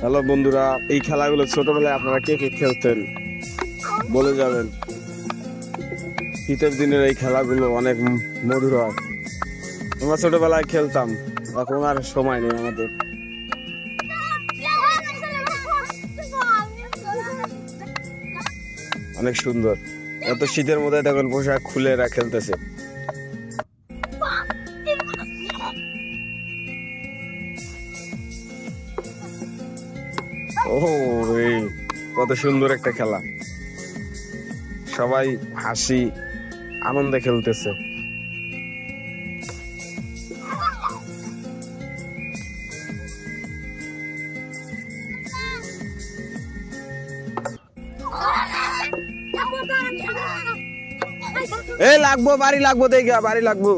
Hello বন্ধুরা, এই খেলাগুলো ছোটবেলায় আপনারা কে কে খেলতেন বলে যাবেন। শীতের দিনের এই খেলাগুলো অনেক মধুর হয়। আমরা ছোটবেলায় খেলতাম, এখন আর সময় নেই আমাদের। অনেক সুন্দর। এত শীতের মধ্যে দেখুন পোশাক খুলে এরা খেলতেছে। ও, এই কত সুন্দর একটা খেলা, সবাই হাসি আনন্দে খেলতেছে। এই লাগবো, বাড়ি লাগবো, দেখি বাড়ি লাগবো।